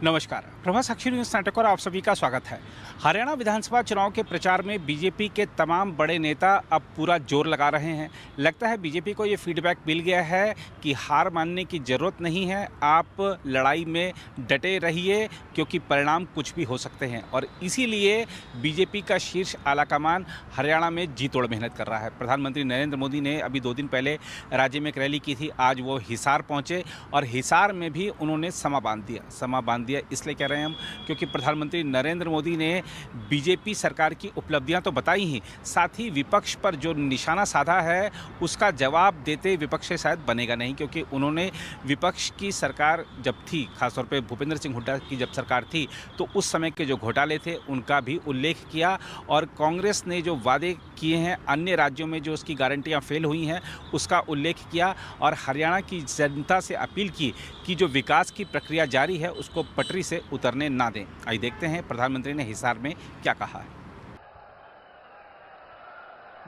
नमस्कार, प्रभा साक्षी न्यूज नाटक और आप सभी का स्वागत है। हरियाणा विधानसभा चुनाव के प्रचार में बीजेपी के तमाम बड़े नेता अब पूरा जोर लगा रहे हैं। लगता है बीजेपी को ये फीडबैक मिल गया है कि हार मानने की ज़रूरत नहीं है, आप लड़ाई में डटे रहिए क्योंकि परिणाम कुछ भी हो सकते हैं। और इसीलिए बीजेपी का शीर्ष आलाकमान हरियाणा में जी तोड़ मेहनत कर रहा है। प्रधानमंत्री नरेंद्र मोदी ने अभी 2 दिन पहले राज्य में एक रैली की थी। आज वो हिसार पहुँचे और हिसार में भी उन्होंने समा बांध दिया। इसलिए कह रहे हैं हम क्योंकि प्रधानमंत्री नरेंद्र मोदी ने बीजेपी सरकार की उपलब्धियां तो बताई ही, साथ ही विपक्ष पर जो निशाना साधा है उसका जवाब देते विपक्ष से शायद बनेगा नहीं, क्योंकि उन्होंने विपक्ष की सरकार जब थी, खासतौर पे भूपेंद्र सिंह हुड्डा की जब सरकार थी, तो उस समय के जो घोटाले थे उनका भी उल्लेख किया। और कांग्रेस ने जो वादे किए हैं अन्य राज्यों में जो उसकी गारंटियाँ फेल हुई हैं उसका उल्लेख किया और हरियाणा की जनता से अपील की कि जो विकास की प्रक्रिया जारी है उसको पटरी से उतरने ना दें। आइए देखते हैं प्रधानमंत्री ने हिसार में क्या कहा है।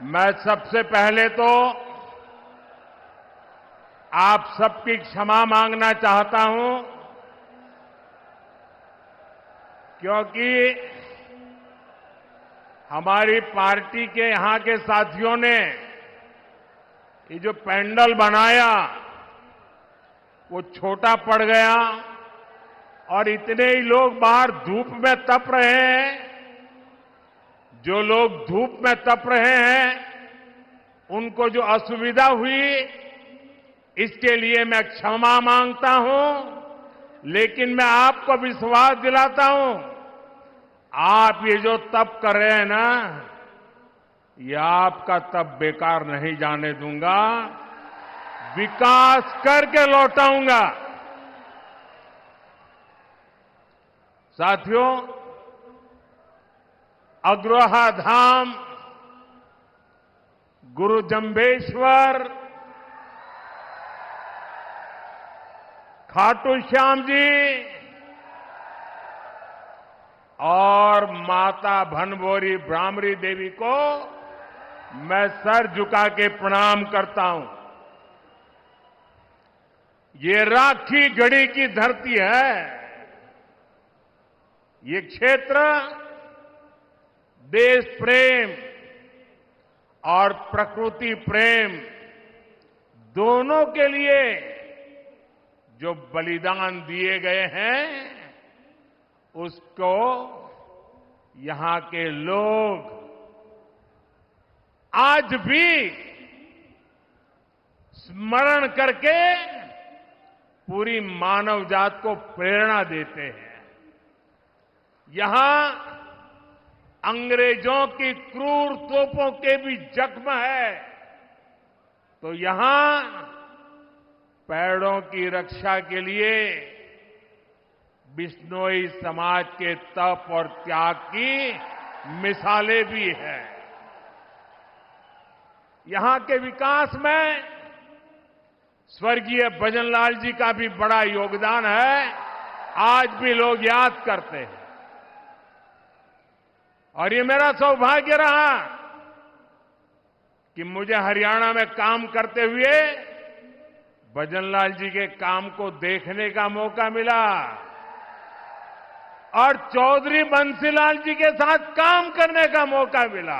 मैं सबसे पहले तो आप सबकी क्षमा मांगना चाहता हूं, क्योंकि हमारी पार्टी के यहां के साथियों ने ये जो पैंडल बनाया वो छोटा पड़ गया और इतने ही लोग बाहर धूप में तप रहे हैं। जो लोग धूप में तप रहे हैं उनको जो असुविधा हुई इसके लिए मैं क्षमा मांगता हूं, लेकिन मैं आपको विश्वास दिलाता हूं, आप ये जो तप कर रहे हैं ना, ये आपका तप बेकार नहीं जाने दूंगा, विकास करके लौटाऊंगा। साथियों, अग्रोहा धाम, गुरु जंबेश्वर, खाटू श्याम जी और माता भनभोरी ब्राह्मणी देवी को मैं सर झुका के प्रणाम करता हूं। ये राखी गढ़ी की धरती है। ये क्षेत्र देश प्रेम और प्रकृति प्रेम दोनों के लिए जो बलिदान दिए गए हैं उसको यहां के लोग आज भी स्मरण करके पूरी मानव जात को प्रेरणा देते हैं। यहां अंग्रेजों की क्रूर तोपों के भी जख्म है, तो यहां पेड़ों की रक्षा के लिए बिश्नोई समाज के तप और त्याग की मिसालें भी हैं। यहां के विकास में स्वर्गीय भजनलाल जी का भी बड़ा योगदान है, आज भी लोग याद करते हैं। और ये मेरा सौभाग्य रहा कि मुझे हरियाणा में काम करते हुए भजनलाल जी के काम को देखने का मौका मिला और चौधरी बंसीलाल जी के साथ काम करने का मौका मिला।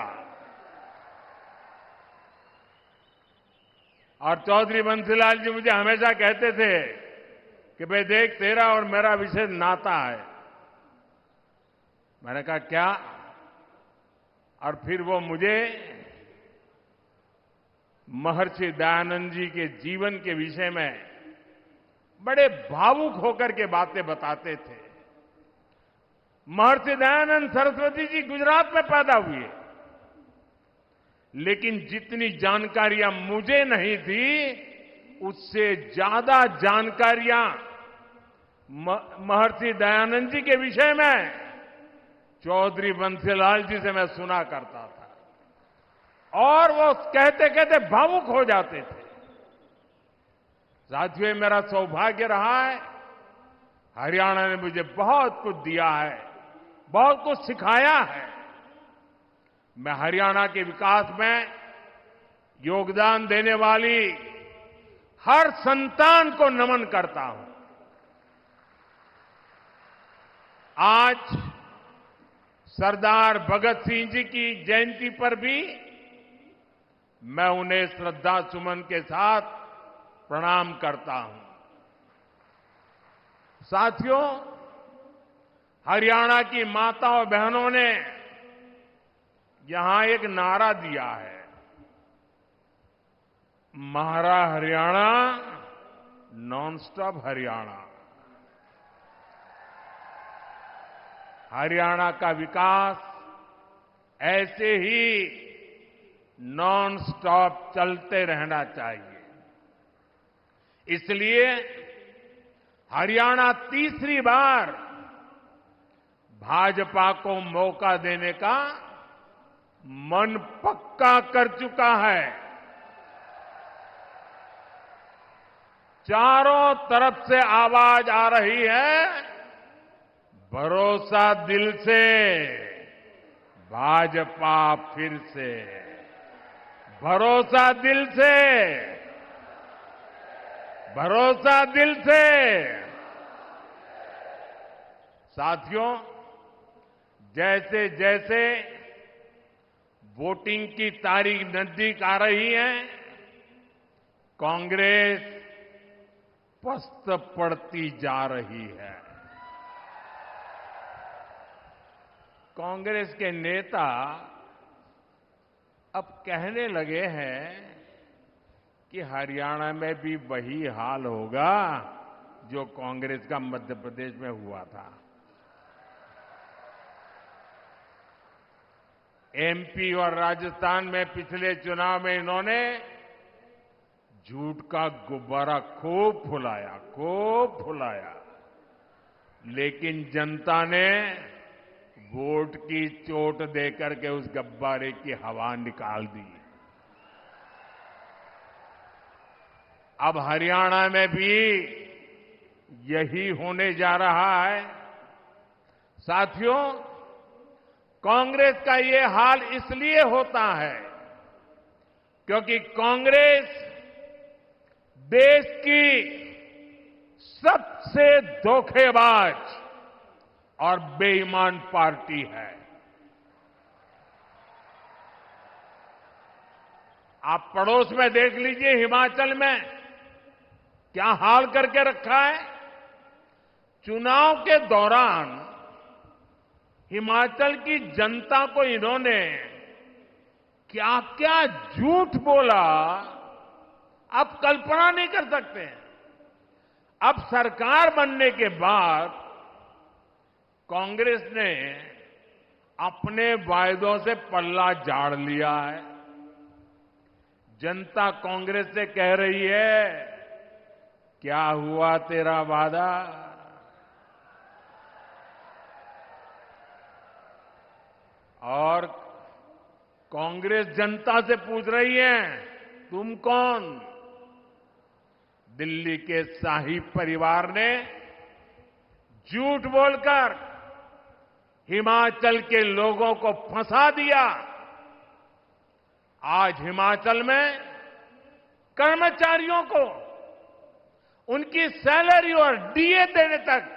और चौधरी बंसीलाल जी मुझे हमेशा कहते थे कि भाई देख, तेरा और मेरा विशेष नाता है। मैंने कहा क्या? और फिर वो मुझे महर्षि दयानंद जी के जीवन के विषय में बड़े भावुक होकर के बातें बताते थे। महर्षि दयानंद सरस्वती जी गुजरात में पैदा हुए, लेकिन जितनी जानकारियां मुझे नहीं थी उससे ज्यादा जानकारियां महर्षि दयानंद जी के विषय में चौधरी बंसीलाल जी से मैं सुना करता था और वो कहते कहते भावुक हो जाते थे। साथियों, मेरा सौभाग्य रहा है, हरियाणा ने मुझे बहुत कुछ दिया है, बहुत कुछ सिखाया है। मैं हरियाणा के विकास में योगदान देने वाली हर संतान को नमन करता हूं। आज सरदार भगत सिंह जी की जयंती पर भी मैं उन्हें श्रद्धा सुमन के साथ प्रणाम करता हूं। साथियों, हरियाणा की माताओं बहनों ने यहां एक नारा दिया है, म्हारा हरियाणा नॉन स्टॉप हरियाणा। हरियाणा का विकास ऐसे ही नॉन स्टॉप चलते रहना चाहिए। इसलिए हरियाणा तीसरी बार भाजपा को मौका देने का मन पक्का कर चुका है। चारों तरफ से आवाज आ रही है, भरोसा दिल से, भाजपा फिर से। भरोसा दिल से, भरोसा दिल से। साथियों, जैसे जैसे वोटिंग की तारीख नजदीक आ रही है, कांग्रेस पस्त पड़ती जा रही है। कांग्रेस के नेता अब कहने लगे हैं कि हरियाणा में भी वही हाल होगा जो कांग्रेस का मध्य प्रदेश में हुआ था। एमपी और राजस्थान में पिछले चुनाव में इन्होंने झूठ का गुब्बारा खूब फुलाया, लेकिन जनता ने वोट की चोट देकर के उस गुब्बारे की हवा निकाल दी। अब हरियाणा में भी यही होने जा रहा है। साथियों, कांग्रेस का ये हाल इसलिए होता है क्योंकि कांग्रेस देश की सबसे धोखेबाज और बेईमान पार्टी है। आप पड़ोस में देख लीजिए, हिमाचल में क्या हाल करके रखा है। चुनाव के दौरान हिमाचल की जनता को इन्होंने क्या क्या झूठ बोला, आप कल्पना नहीं कर सकते। अब सरकार बनने के बाद कांग्रेस ने अपने वायदों से पल्ला झाड़ लिया है। जनता कांग्रेस से कह रही है, क्या हुआ तेरा वादा? और कांग्रेस जनता से पूछ रही है, तुम कौन? दिल्ली के शाही परिवार ने झूठ बोलकर हिमाचल के लोगों को फंसा दिया। आज हिमाचल में कर्मचारियों को उनकी सैलरी और डीए देने तक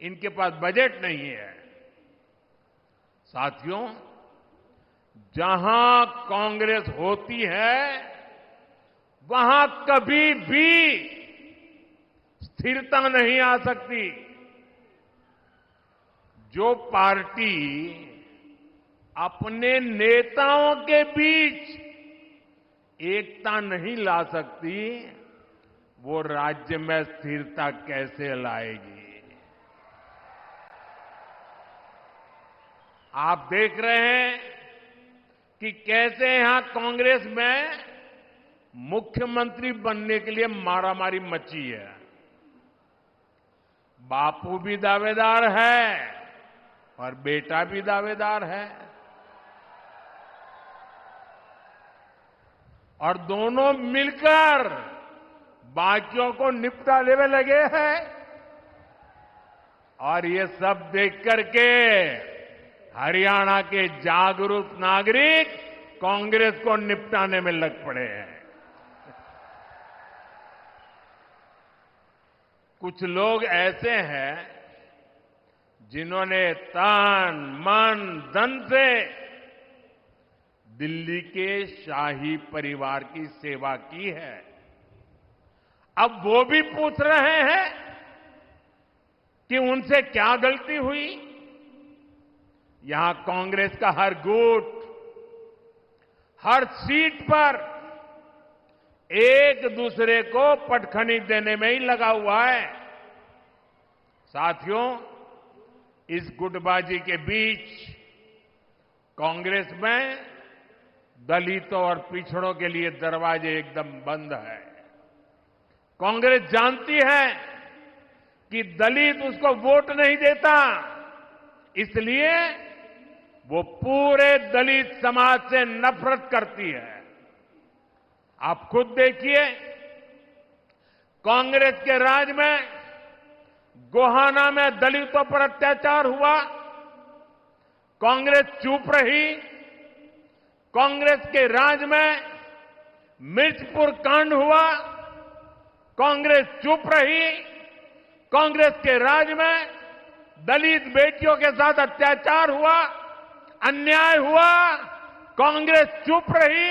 इनके पास बजट नहीं है। साथियों, जहां कांग्रेस होती है वहां कभी भी स्थिरता नहीं आ सकती। जो पार्टी अपने नेताओं के बीच एकता नहीं ला सकती, वो राज्य में स्थिरता कैसे लाएगी? आप देख रहे हैं कि कैसे यहां कांग्रेस में मुख्यमंत्री बनने के लिए मारामारी मची है। बापू भी दावेदार है और बेटा भी दावेदार है, और दोनों मिलकर बाकियों को निपटा लेने लगे हैं। और ये सब देख करके हरियाणा के जागरूक नागरिक कांग्रेस को निपटाने में लग पड़े हैं। कुछ लोग ऐसे हैं जिन्होंने तन मन धन से दिल्ली के शाही परिवार की सेवा की है, अब वो भी पूछ रहे हैं कि उनसे क्या गलती हुई। यहां कांग्रेस का हर गुट, हर सीट पर एक दूसरे को पटखनी देने में ही लगा हुआ है। साथियों, इस गुटबाजी के बीच कांग्रेस में दलितों और पिछड़ों के लिए दरवाजे एकदम बंद है। कांग्रेस जानती है कि दलित उसको वोट नहीं देता, इसलिए वो पूरे दलित समाज से नफरत करती है। आप खुद देखिए, कांग्रेस के राज में गोहाना में दलितों पर अत्याचार हुआ, कांग्रेस चुप रही। कांग्रेस के राज में मिर्चपुर कांड हुआ, कांग्रेस चुप रही। कांग्रेस के राज में दलित बेटियों के साथ अत्याचार हुआ, अन्याय हुआ, कांग्रेस चुप रही।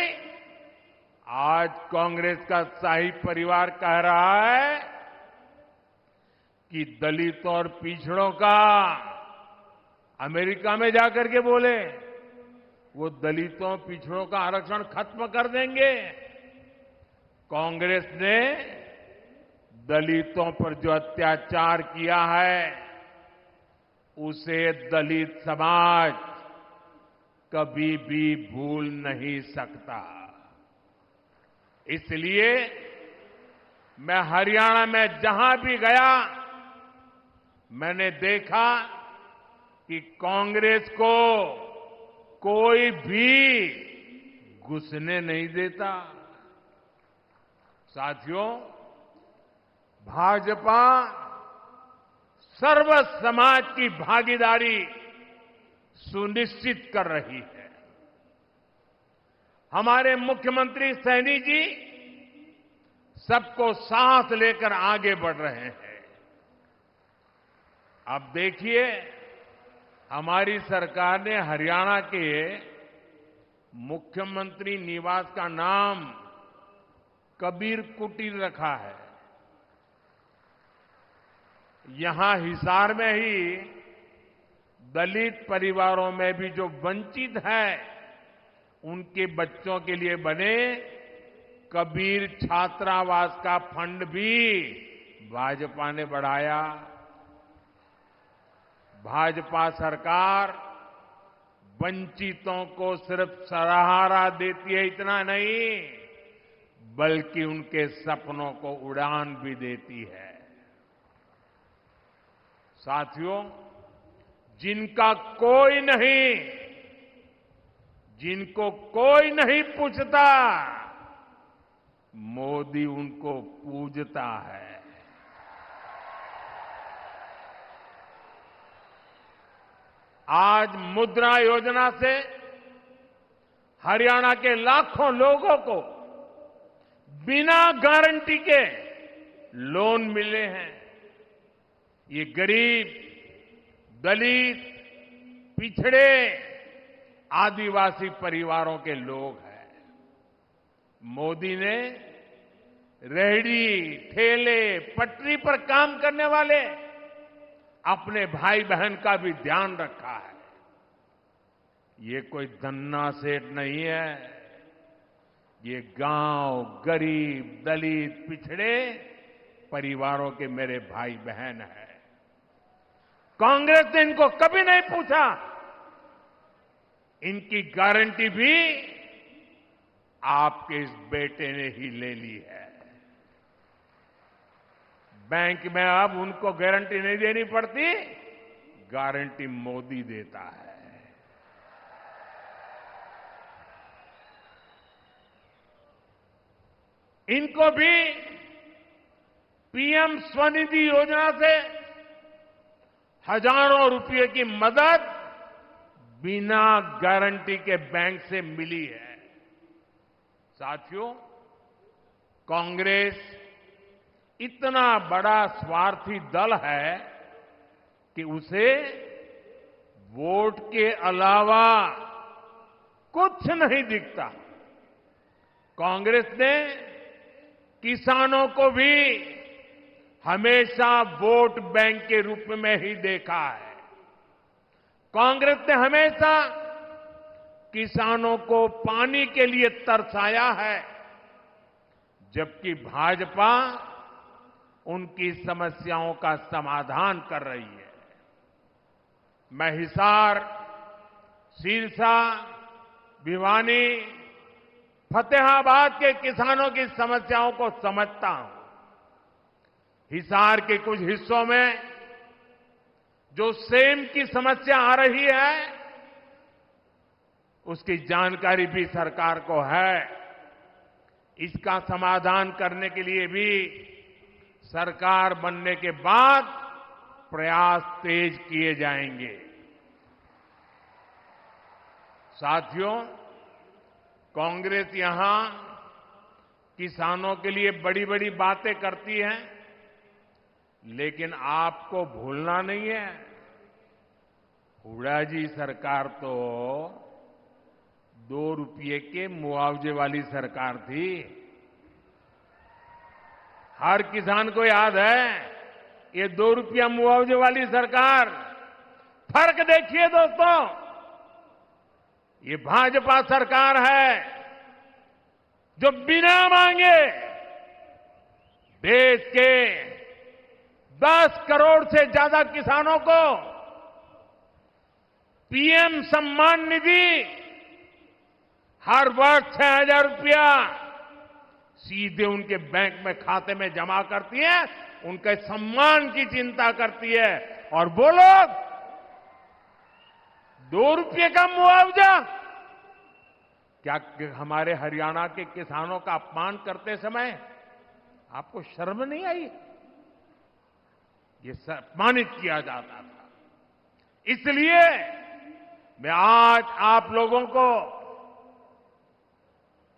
आज कांग्रेस का शाही परिवार कह रहा है कि दलितों और पिछड़ों का अमेरिका में जाकर के बोले वो दलितों पिछड़ों का आरक्षण खत्म कर देंगे। कांग्रेस ने दलितों पर जो अत्याचार किया है उसे दलित समाज कभी भी भूल नहीं सकता। इसलिए मैं हरियाणा में जहां भी गया, मैंने देखा कि कांग्रेस को कोई भी घुसने नहीं देता। साथियों, भाजपा सर्व समाज की भागीदारी सुनिश्चित कर रही है। हमारे मुख्यमंत्री सैनी जी सबको साथ लेकर आगे बढ़ रहे हैं। अब देखिए, हमारी सरकार ने हरियाणा के मुख्यमंत्री निवास का नाम कबीर कुटीर रखा है। यहां हिसार में ही दलित परिवारों में भी जो वंचित है उनके बच्चों के लिए बने कबीर छात्रावास का फंड भी भाजपा ने बढ़ाया। भाजपा सरकार वंचितों को सिर्फ सहारा देती है, इतना नहीं बल्कि उनके सपनों को उड़ान भी देती है। साथियों, जिनको कोई नहीं पूछता, मोदी उनको पूजता है। आज मुद्रा योजना से हरियाणा के लाखों लोगों को बिना गारंटी के लोन मिले हैं। ये गरीब, दलित, पिछड़े, आदिवासी परिवारों के लोग हैं। मोदी ने रेहड़ी, ठेले, पटरी पर काम करने वाले अपने भाई बहन का भी ध्यान रखा है। ये कोई धन्ना सेठ नहीं है, ये गांव, गरीब, दलित, पिछड़े परिवारों के मेरे भाई बहन हैं। कांग्रेस ने इनको कभी नहीं पूछा। इनकी गारंटी भी आपके इस बेटे ने ही ले ली है। बैंक में अब उनको गारंटी नहीं देनी पड़ती, गारंटी मोदी देता है। इनको भी पीएम स्वनिधि योजना से हजारों रुपए की मदद बिना गारंटी के बैंक से मिली है। साथियों, कांग्रेस इतना बड़ा स्वार्थी दल है कि उसे वोट के अलावा कुछ नहीं दिखता। कांग्रेस ने किसानों को भी हमेशा वोट बैंक के रूप में ही देखा है। कांग्रेस ने हमेशा किसानों को पानी के लिए तरसाया है, जबकि भाजपा उनकी समस्याओं का समाधान कर रही है। मैं हिसार, सिरसा, भिवानी, फतेहाबाद के किसानों की समस्याओं को समझता हूं। हिसार के कुछ हिस्सों में जो सेम की समस्या आ रही है, उसकी जानकारी भी सरकार को है। इसका समाधान करने के लिए भी सरकार बनने के बाद प्रयास तेज किए जाएंगे। साथियों, कांग्रेस यहां किसानों के लिए बड़ी बड़ी बातें करती है, लेकिन आपको भूलना नहीं है, हुड्डा जी सरकार तो 2 रुपये के मुआवजे वाली सरकार थी। हर किसान को याद है, ये 2 रुपया मुआवजे वाली सरकार। फर्क देखिए दोस्तों, ये भाजपा सरकार है जो बिना मांगे देश के 10 करोड़ से ज्यादा किसानों को पीएम सम्मान निधि हर वर्ष 6,000 रुपया सीधे उनके बैंक में खाते में जमा करती है, उनके सम्मान की चिंता करती है। और वो लोग 2 रुपये का मुआवजा, क्या हमारे हरियाणा के किसानों का अपमान करते समय आपको शर्म नहीं आई? ये सम्मानित किया जाता था। इसलिए मैं आज आप लोगों को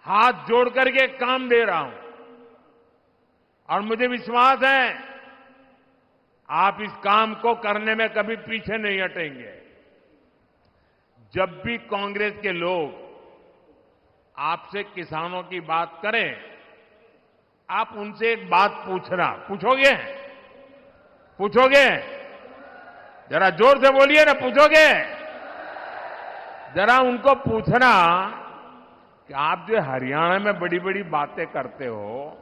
हाथ जोड़ करके काम दे रहा हूं और मुझे विश्वास है आप इस काम को करने में कभी पीछे नहीं हटेंगे। जब भी कांग्रेस के लोग आपसे किसानों की बात करें, आप उनसे एक बात पूछोगे? जरा जोर से बोलिए ना, पूछोगे? जरा उनको पूछना कि आप जो हरियाणा में बड़ी बड़ी बातें करते हो,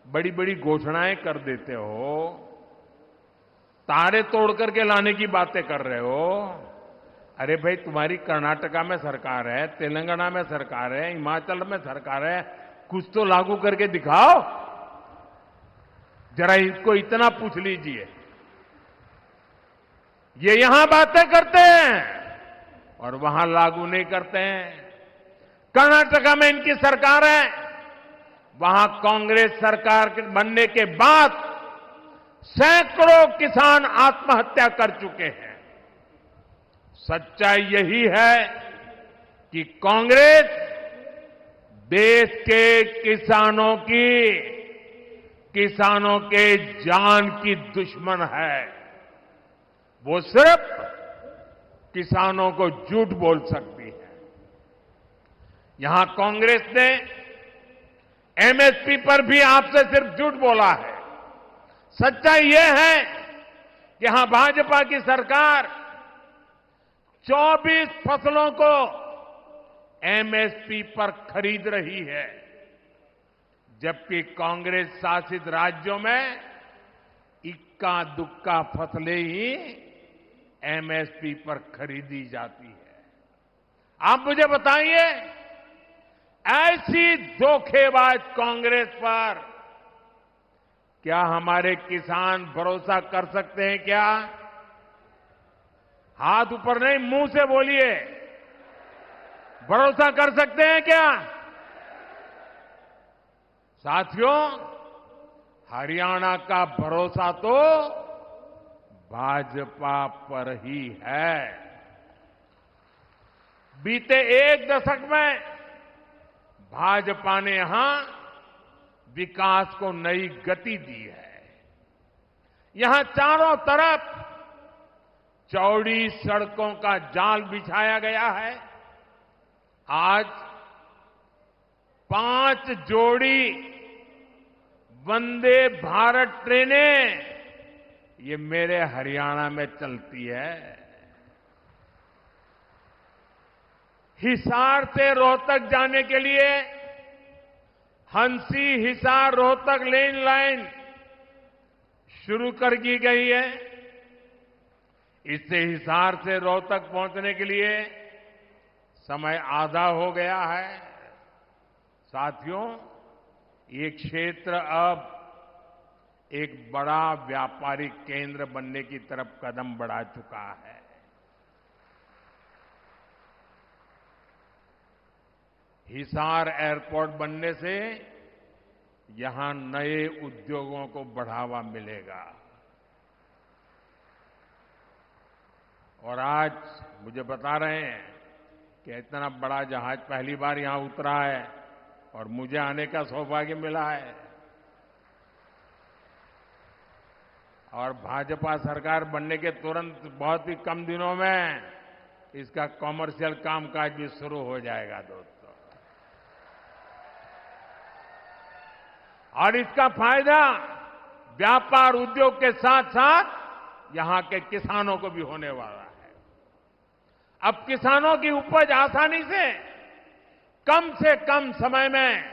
बड़ी बड़ी घोषणाएं कर देते हो, तारे तोड़ करके लाने की बातें कर रहे हो। अरे भाई, तुम्हारी कर्नाटका में सरकार है, तेलंगाना में सरकार है, हिमाचल में सरकार है, कुछ तो लागू करके दिखाओ। जरा इसको इतना पूछ लीजिए। ये यहां बातें करते हैं और वहां लागू नहीं करते हैं। कर्नाटका में इनकी सरकार है, वहां कांग्रेस सरकार बनने के बाद सैकड़ों किसान आत्महत्या कर चुके हैं। सच्चाई यही है कि कांग्रेस देश के किसानों के जान की दुश्मन है। वो सिर्फ किसानों को झूठ बोल सकती है। यहां कांग्रेस ने एमएसपी पर भी आपसे सिर्फ झूठ बोला है। सच्चाई यह है कि यहां भाजपा की सरकार 24 फसलों को एमएसपी पर खरीद रही है, जबकि कांग्रेस शासित राज्यों में इक्का दुक्का फसलें ही एमएसपी पर खरीदी जाती है। आप मुझे बताइए, ऐसी धोखेबाज कांग्रेस पर क्या हमारे किसान भरोसा कर सकते हैं? क्या? हाथ ऊपर नहीं, मुंह से बोलिए। भरोसा कर सकते हैं क्या? साथियों, हरियाणा का भरोसा तो भाजपा पर ही है। बीते 1 दशक में भाजपा ने यहां विकास को नई गति दी है। यहां चारों तरफ चौड़ी सड़कों का जाल बिछाया गया है। आज 5 जोड़ी वंदे भारत ट्रेनें ये मेरे हरियाणा में चलती है। हिसार से रोहतक जाने के लिए हंसी हिसार रोहतक लेन लाइन शुरू कर दी गई है। इससे हिसार से रोहतक पहुंचने के लिए समय आधा हो गया है। साथियों, ये क्षेत्र अब एक बड़ा व्यापारिक केंद्र बनने की तरफ कदम बढ़ा चुका है। हिसार एयरपोर्ट बनने से यहां नए उद्योगों को बढ़ावा मिलेगा। और आज मुझे बता रहे हैं कि इतना बड़ा जहाज पहली बार यहां उतरा है और मुझे आने का सौभाग्य मिला है। और भाजपा सरकार बनने के तुरंत बहुत ही कम दिनों में इसका कॉमर्शियल कामकाज भी शुरू हो जाएगा दोस्तों। और इसका फायदा व्यापार उद्योग के साथ साथ यहां के किसानों को भी होने वाला है। अब किसानों की उपज आसानी से कम समय में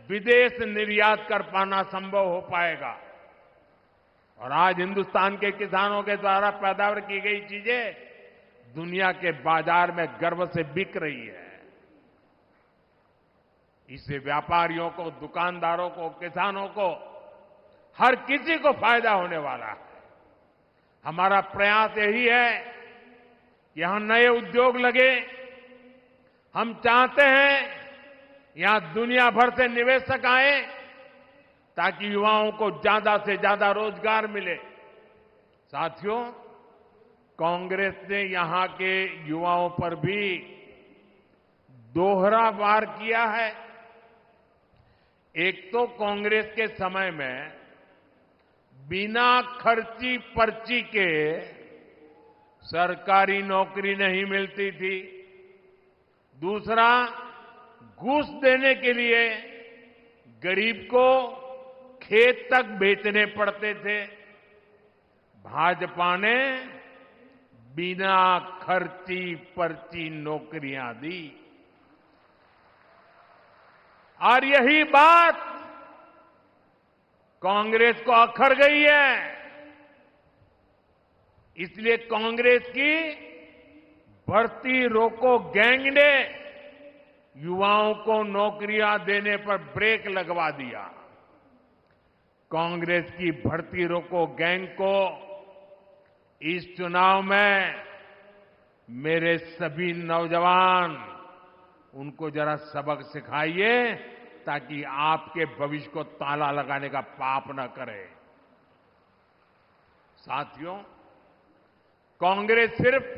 विदेश निर्यात कर पाना संभव हो पाएगा। और आज हिंदुस्तान के किसानों के द्वारा पैदावार की गई चीजें दुनिया के बाजार में गर्व से बिक रही है। इससे व्यापारियों को, दुकानदारों को, किसानों को, हर किसी को फायदा होने वाला है। हमारा प्रयास यही है कि यहां नए उद्योग लगे। हम चाहते हैं यहां दुनिया भर से निवेशक आए ताकि युवाओं को ज्यादा से ज्यादा रोजगार मिले। साथियों, कांग्रेस ने यहां के युवाओं पर भी दोहरा वार किया है। एक तो कांग्रेस के समय में बिना खर्ची पर्ची के सरकारी नौकरी नहीं मिलती थी। दूसरा, घूस देने के लिए गरीब को खेत तक बेचने पड़ते थे। भाजपा ने बिना खर्ची पर्ची नौकरियां दी। और यही बात कांग्रेस को अखर गई है। इसलिए कांग्रेस की भर्ती रोको गैंग ने युवाओं को नौकरियां देने पर ब्रेक लगवा दिया। कांग्रेस की भर्ती रोको गैंग को इस चुनाव में मेरे सभी नौजवान उनको जरा सबक सिखाइए ताकि आपके भविष्य को ताला लगाने का पाप न करे। साथियों, कांग्रेस सिर्फ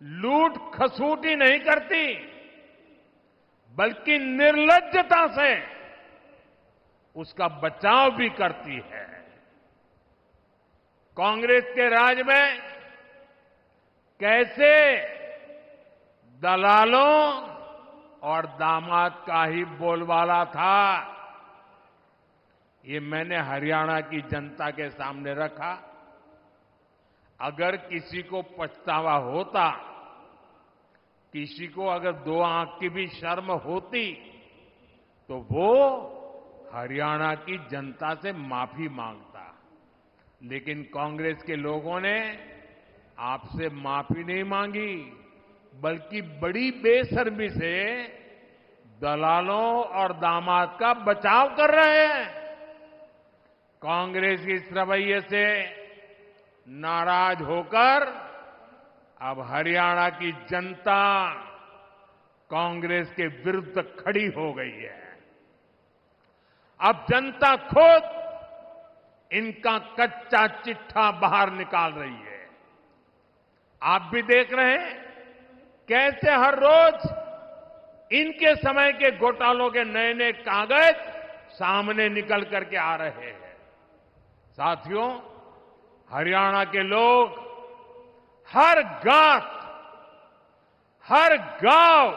लूट खसूट ही नहीं करती बल्कि निर्लज्जता से उसका बचाव भी करती है। कांग्रेस के राज में कैसे दलालों और दामाद का ही बोलबाला था, ये मैंने हरियाणा की जनता के सामने रखा। अगर किसी को पछतावा होता, किसी को अगर 2 आंख की भी शर्म होती, तो वो हरियाणा की जनता से माफी मांगता। लेकिन कांग्रेस के लोगों ने आपसे माफी नहीं मांगी, बल्कि बड़ी बेशर्मी से दलालों और दामाद का बचाव कर रहे हैं। कांग्रेस के इस रवैये से नाराज होकर अब हरियाणा की जनता कांग्रेस के विरुद्ध खड़ी हो गई है। अब जनता खुद इनका कच्चा चिट्ठा बाहर निकाल रही है। आप भी देख रहे हैं कैसे हर रोज इनके समय के घोटालों के नए नए कागज सामने निकल करके आ रहे हैं। साथियों, हरियाणा के लोग हर गांव, हर गांव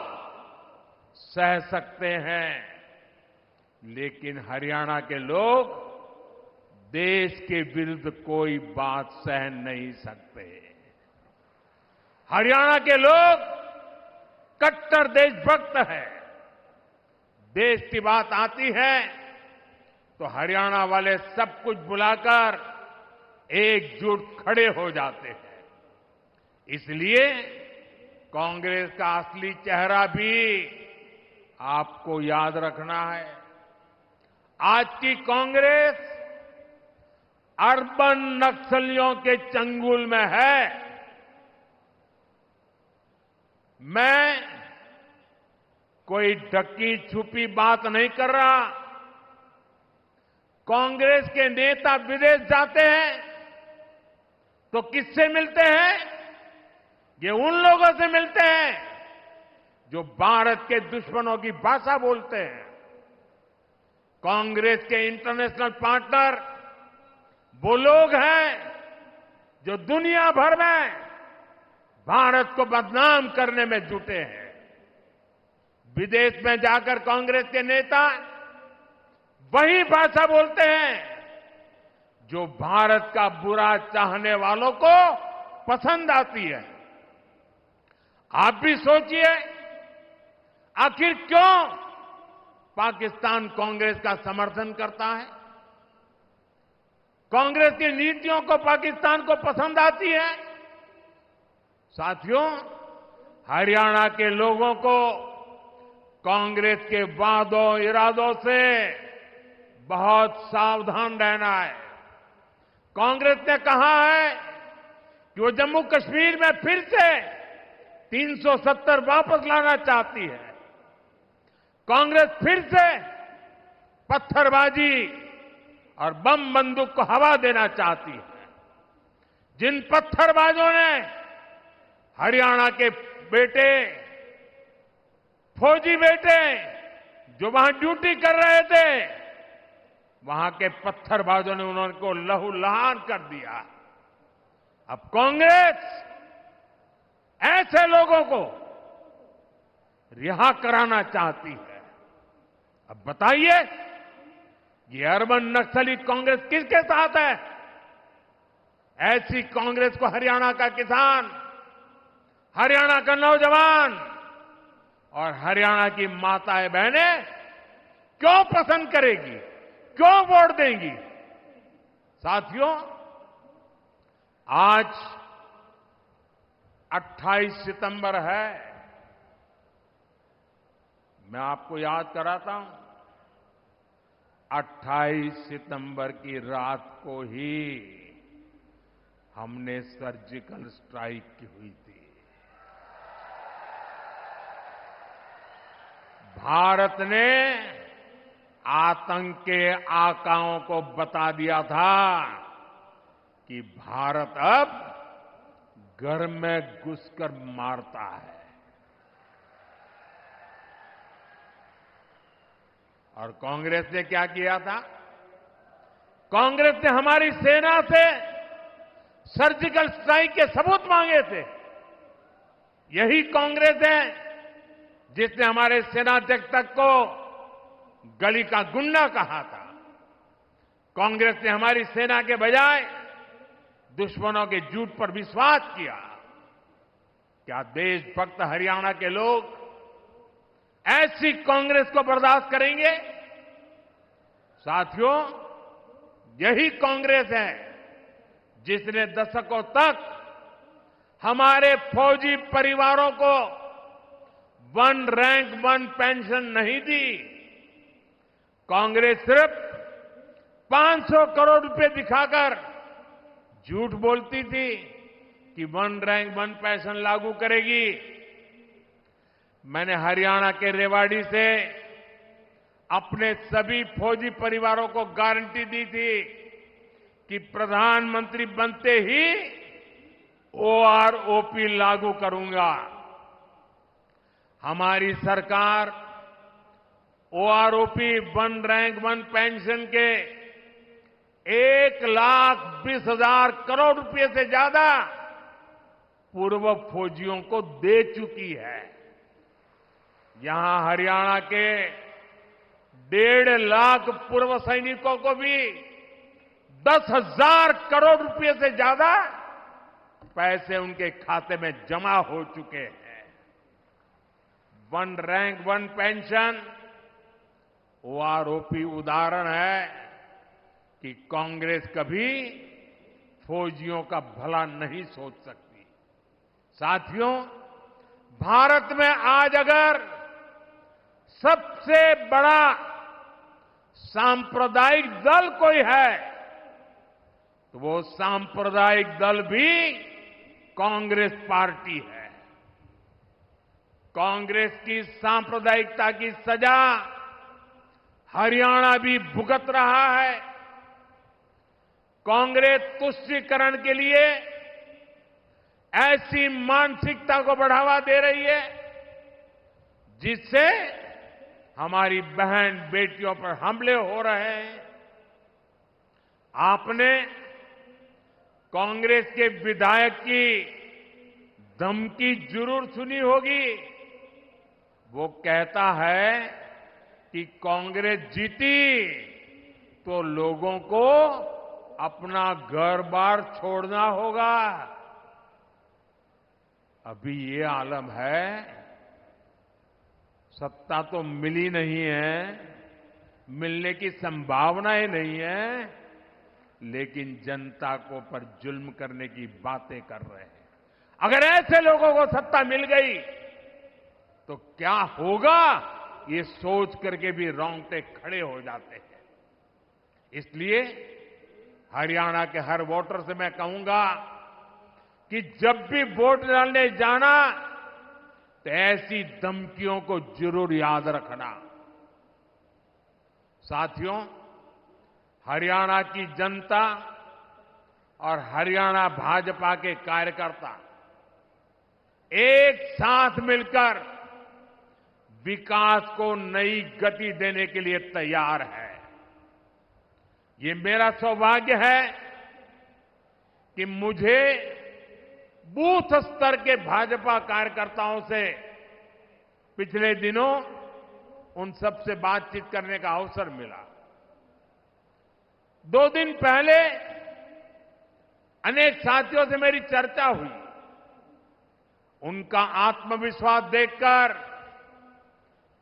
सह सकते हैं, लेकिन हरियाणा के लोग देश के विरुद्ध कोई बात सह नहीं सकते। हरियाणा के लोग कट्टर देशभक्त हैं। देश की बात आती है तो हरियाणा वाले सब कुछ भुलाकर एकजुट खड़े हो जाते हैं। इसलिए कांग्रेस का असली चेहरा भी आपको याद रखना है। आज की कांग्रेस अर्बन नक्सलियों के चंगुल में है। मैं कोई ढकी छुपी बात नहीं कर रहा। कांग्रेस के नेता विदेश जाते हैं तो किससे मिलते हैं? ये उन लोगों से मिलते हैं जो भारत के दुश्मनों की भाषा बोलते हैं। कांग्रेस के इंटरनेशनल पार्टनर वो लोग हैं जो दुनिया भर में भारत को बदनाम करने में जुटे हैं। विदेश में जाकर कांग्रेस के नेता वही भाषा बोलते हैं जो भारत का बुरा चाहने वालों को पसंद आती है। आप भी सोचिए, आखिर क्यों पाकिस्तान कांग्रेस का समर्थन करता है? कांग्रेस की नीतियों को पाकिस्तान को पसंद आती है। साथियों, हरियाणा के लोगों को कांग्रेस के वादों इरादों से बहुत सावधान रहना है। कांग्रेस ने कहा है कि वो जम्मू कश्मीर में फिर से 370 वापस लाना चाहती है। कांग्रेस फिर से पत्थरबाजी और बम बंदूक को हवा देना चाहती है। जिन पत्थरबाजों ने हरियाणा के बेटे, फौजी बेटे जो वहां ड्यूटी कर रहे थे, वहां के पत्थरबाजों ने उनको लहूलुहान कर दिया। अब कांग्रेस ऐसे लोगों को रिहा कराना चाहती है। अब बताइए, ये अर्बन नक्सली कांग्रेस किसके साथ है? ऐसी कांग्रेस को हरियाणा का किसान, हरियाणा का नौजवान और हरियाणा की माताएं बहनें क्यों पसंद करेगी, क्यों वोट देंगी? साथियों, आज 28 सितंबर है। मैं आपको याद कराता हूं, 28 सितंबर की रात को ही हमने सर्जिकल स्ट्राइक की हुई थी। भारत ने आतंक के आकाओं को बता दिया था कि भारत अब घर में घुसकर मारता है। और कांग्रेस ने क्या किया था? कांग्रेस ने हमारी सेना से सर्जिकल स्ट्राइक के सबूत मांगे थे। यही कांग्रेस है जिसने हमारे सेनाध्यक्ष तक को गली का गुंडा कहा था। कांग्रेस ने हमारी सेना के बजाय दुश्मनों के झूठ पर विश्वास किया। क्या देशभक्त हरियाणा के लोग ऐसी कांग्रेस को बर्दाश्त करेंगे? साथियों, यही कांग्रेस है जिसने दशकों तक हमारे फौजी परिवारों को 1 रैंक 1 पेंशन नहीं दी। कांग्रेस सिर्फ 500 करोड़ रुपए दिखाकर झूठ बोलती थी कि 1 रैंक 1 पेंशन लागू करेगी। मैंने हरियाणा के रेवाड़ी से अपने सभी फौजी परिवारों को गारंटी दी थी कि प्रधानमंत्री बनते ही ओआरओपी लागू करूंगा। हमारी सरकार ओआरओपी 1 रैंक 1 पेंशन के 1,20,000 करोड़ रुपए से ज्यादा पूर्व फौजियों को दे चुकी है। यहां हरियाणा के 1.5 लाख पूर्व सैनिकों को भी 10,000 करोड़ रुपए से ज्यादा पैसे उनके खाते में जमा हो चुके हैं। वन रैंक वन पेंशन वो आरोपी उदाहरण है कि कांग्रेस कभी फौजियों का भला नहीं सोच सकती। साथियों, भारत में आज अगर सबसे बड़ा सांप्रदायिक दल कोई है तो वो सांप्रदायिक दल भी कांग्रेस पार्टी है। कांग्रेस की सांप्रदायिकता की सजा हरियाणा भी भुगत रहा है। कांग्रेस तुष्टीकरण के लिए ऐसी मानसिकता को बढ़ावा दे रही है जिससे हमारी बहन बेटियों पर हमले हो रहे हैं। आपने कांग्रेस के विधायक की धमकी जरूर सुनी होगी। वो कहता है कि कांग्रेस जीती तो लोगों को अपना घर बार छोड़ना होगा। अभी ये आलम है, सत्ता तो मिली नहीं है, मिलने की संभावनाएं नहीं है, लेकिन जनता को पर जुल्म करने की बातें कर रहे हैं। अगर ऐसे लोगों को सत्ता मिल गई तो क्या होगा, ये सोच करके भी रोंगटे खड़े हो जाते हैं। इसलिए हरियाणा के हर वोटर से मैं कहूंगा कि जब भी वोट डालने जाना तो ऐसी धमकियों को जरूर याद रखना। साथियों, हरियाणा की जनता और हरियाणा भाजपा के कार्यकर्ता एक साथ मिलकर विकास को नई गति देने के लिए तैयार है। ये मेरा सौभाग्य है कि मुझे बूथ स्तर के भाजपा कार्यकर्ताओं से पिछले दिनों उन सबसे बातचीत करने का अवसर मिला। 2 दिन पहले अनेक साथियों से मेरी चर्चा हुई। उनका आत्मविश्वास देखकर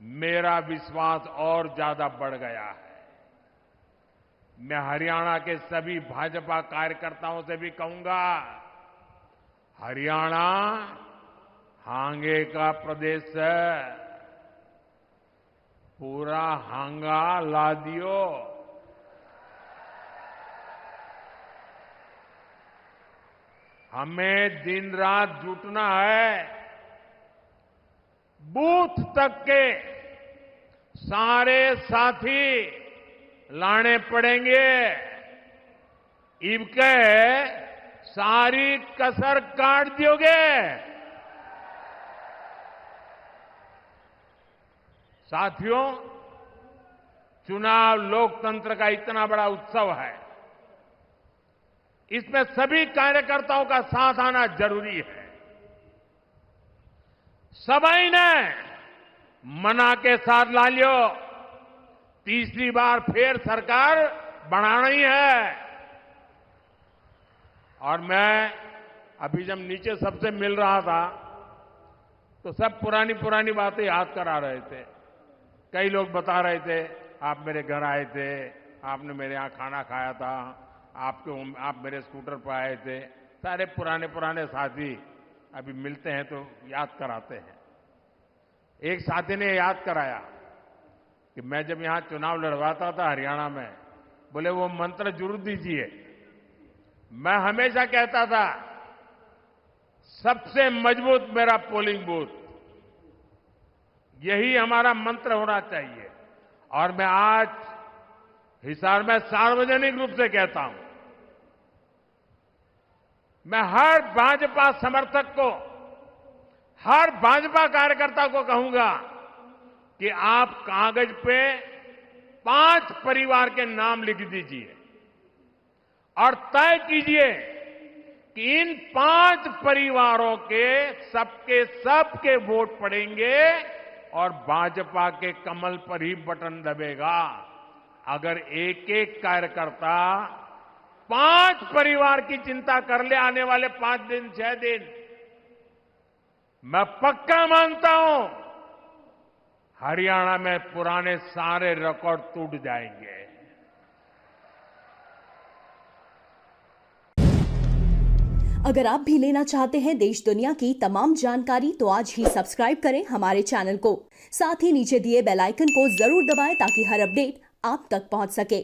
मेरा विश्वास और ज्यादा बढ़ गया है। मैं हरियाणा के सभी भाजपा कार्यकर्ताओं से भी कहूंगा, हरियाणा हांगे का प्रदेश है, पूरा हांगा ला दियो। हमें दिन रात जुटना है। बूथ तक के सारे साथी लाने पड़ेंगे। इनके सारी कसर काट दियोगे। साथियों, चुनाव लोकतंत्र का इतना बड़ा उत्सव है, इसमें सभी कार्यकर्ताओं का साथ आना जरूरी है। सभी ने मना के साथ ला लियो, तीसरी बार फिर सरकार बनाना ही है। और मैं अभी जब नीचे सबसे मिल रहा था तो सब पुरानी पुरानी बातें याद करा रहे थे। कई लोग बता रहे थे, आप मेरे घर आए थे, आपने मेरे यहां खाना खाया था, आप मेरे स्कूटर पर आए थे। सारे पुराने पुराने साथी अभी मिलते हैं तो याद कराते हैं। एक साथी ने याद कराया कि मैं जब यहां चुनाव लड़वाता था हरियाणा में, बोले वो मंत्र जरूर दीजिए। मैं हमेशा कहता था सबसे मजबूत मेरा पोलिंग बूथ, यही हमारा मंत्र होना चाहिए। और मैं आज हिसार में सार्वजनिक रूप से कहता हूं, मैं हर भाजपा समर्थक को, हर भाजपा कार्यकर्ता को कहूंगा कि आप कागज पे 5 परिवार के नाम लिख दीजिए और तय कीजिए कि इन 5 परिवारों के सबके वोट पड़ेंगे और भाजपा के कमल पर ही बटन दबेगा। अगर एक एक कार्यकर्ता 5 परिवार की चिंता कर ले आने वाले 5 दिन 6 दिन, मैं पक्का मानता हूं हरियाणा में पुराने सारे रिकॉर्ड टूट जाएंगे। अगर आप भी लेना चाहते हैं देश दुनिया की तमाम जानकारी तो आज ही सब्सक्राइब करें हमारे चैनल को। साथ ही नीचे दिए बेल आइकन को जरूर दबाएं ताकि हर अपडेट आप तक पहुंच सके।